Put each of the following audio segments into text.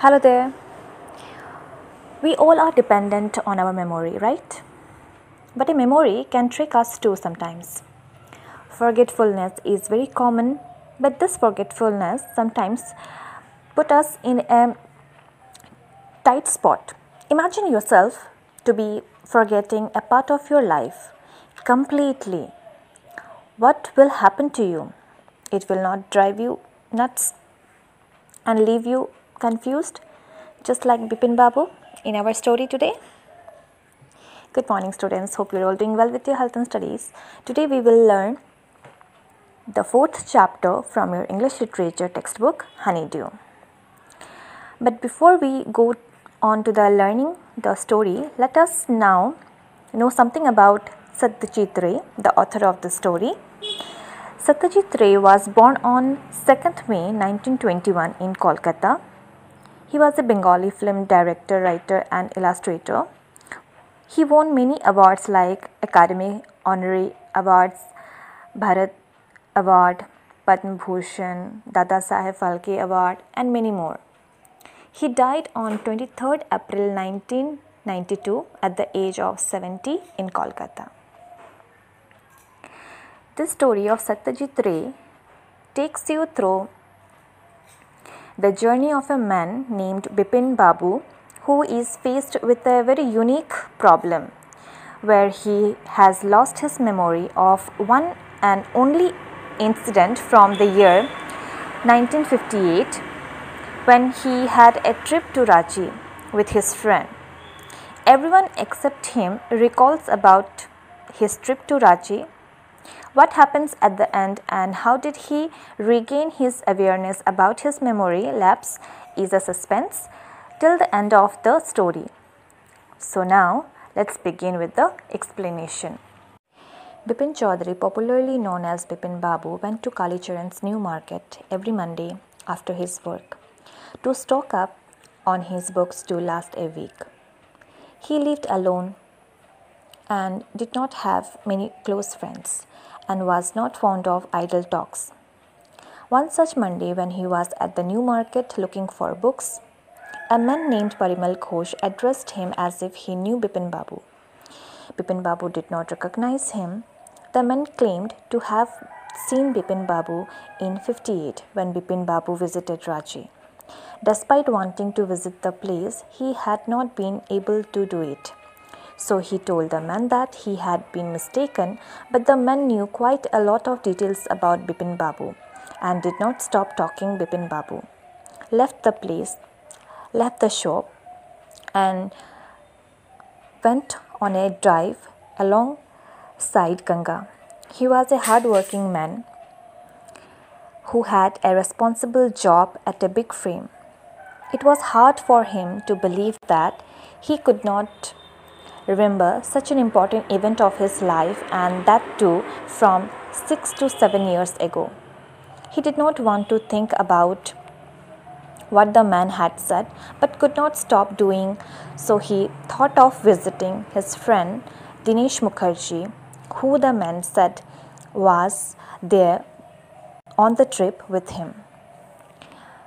Hello there. We all are dependent on our memory, right? But a memory can trick us too sometimes. Forgetfulness is very common, but this forgetfulness sometimes put us in a tight spot. Imagine yourself to be forgetting a part of your life completely. What will happen to you? It will not drive you nuts and leave you confused, just like Bipin Babu in our story today. Good morning, students. Hope you're all doing well with your health and studies. Today we will learn the fourth chapter from your English literature textbook, Honeydew. But before we go on to the learning the story, let us now know something about Satyajit Ray, the author of the story. Satyajit Ray was born on 2nd May 1921 in Kolkata. He was a Bengali film director, writer and illustrator. He won many awards like Academy Honorary Awards, Bharat Award, Padma Bhushan, Dada Saheb Phalke Award and many more. He died on 23rd April 1992 at the age of 70 in Kolkata. This story of Satyajit Ray takes you through the journey of a man named Bipin Babu, who is faced with a very unique problem where he has lost his memory of one and only incident from the year 1958 when he had a trip to Ranchi with his friend. Everyone except him recalls about his trip to Ranchi, what happens at the end and how did he regain his awareness about his memory lapse is a suspense till the end of the story. So now let's begin with the explanation. Bipin Chaudhary, popularly known as Bipin Babu, went to Kalicharan's New Market every Monday after his work to stock up on his books to last a week. He lived alone and did not have many close friends and was not fond of idle talks. One such Monday, when he was at the New Market looking for books, a man named Parimal Ghosh addressed him as if he knew Bipin Babu. Bipin Babu did not recognize him. The man claimed to have seen Bipin Babu in 58 when Bipin Babu visited Ranchi. Despite wanting to visit the place, he had not been able to do it. So he told the man that he had been mistaken, but the man knew quite a lot of details about Bipin Babu and did not stop talking. Bipin Babu left the place, left the shop and went on a drive alongside Ganga. He was a hard-working man who had a responsible job at a big firm. It was hard for him to believe that he could not remember such an important event of his life, and that too from 6 to 7 years ago. He did not want to think about what the man had said, but could not stop doing so. He thought of visiting his friend Dinesh Mukherjee, who the man said was there on the trip with him.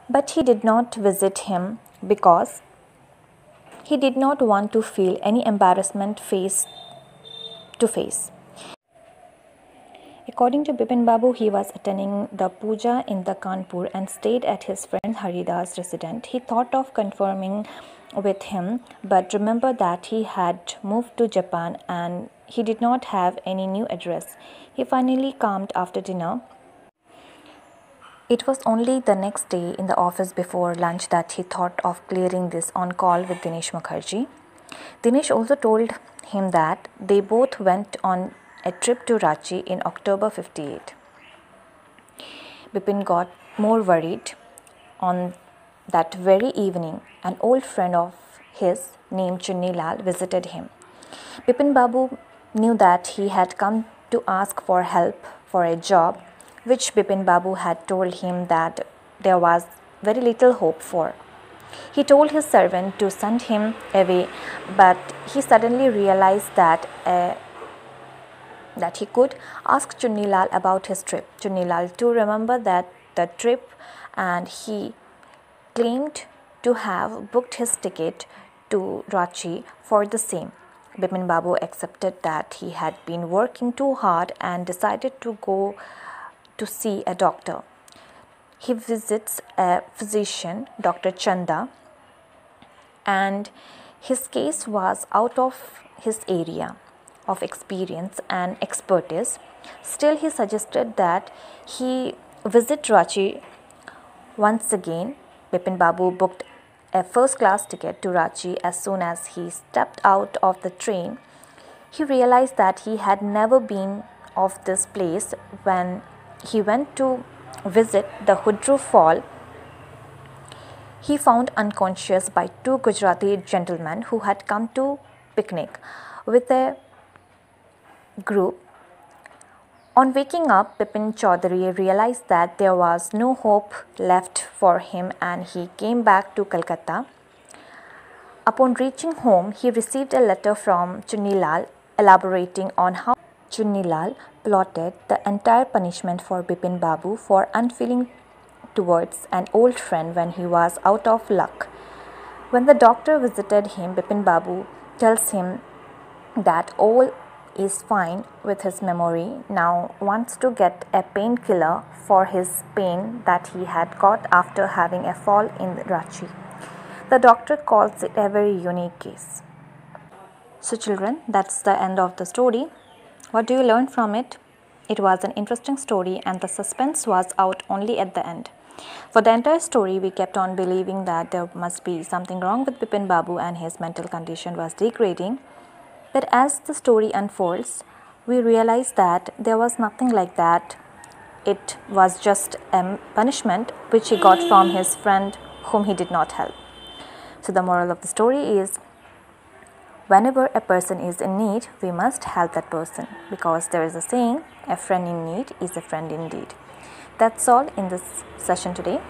But he did not visit him because he did not want to feel any embarrassment face to face. According to Bipin Babu, he was attending the puja in the Kanpur and stayed at his friend Haridas' residence. He thought of confirming with him, but remembered that he had moved to Japan and he did not have any new address. He finally calmed after dinner. It was only the next day in the office before lunch that he thought of clearing this on call with Dinesh Mukherjee. Dinesh also told him that they both went on a trip to Ranchi in October 58. Bipin got more worried. On that very evening, an old friend of his named Chunni Lal visited him. Bipin Babu knew that he had come to ask for help for a job which Bipin Babu had told him that there was very little hope for. He told his servant to send him away, but he suddenly realized that he could ask Chunni Lal about his trip. Chunni Lal too remembered that the trip, and he claimed to have booked his ticket to Ranchi for the same. Bipin Babu accepted that he had been working too hard and decided to go to see a doctor. He visits a physician, Dr. Chanda, and his case was out of his area of experience and expertise. Still, he suggested that he visit Ranchi once again. Bipin Babu booked a first-class ticket to Ranchi. As soon as he stepped out of the train, he realized that he had never been of this place. When he went to visit the Hudru Fall, he found unconscious by two Gujarati gentlemen who had come to picnic with a group. On waking up, Bipin Chaudhary realized that there was no hope left for him and he came back to Calcutta. Upon reaching home, he received a letter from Chunilal elaborating on how Chunilal plotted the entire punishment for Bipin Babu for unfeeling towards an old friend when he was out of luck. When the doctor visited him, Bipin Babu tells him that all is fine with his memory, now wants to get a painkiller for his pain that he had got after having a fall in Ranchi. The doctor calls it a very unique case. So children, that's the end of the story. What do you learn from it? It was an interesting story and the suspense was out only at the end. For the entire story, we kept on believing that there must be something wrong with Bipin Babu and his mental condition was degrading. But as the story unfolds, we realize that there was nothing like that. It was just a punishment which he got from his friend whom he did not help. So the moral of the story is, whenever a person is in need, we must help that person, because there is a saying, a friend in need is a friend indeed. That's all in this session today.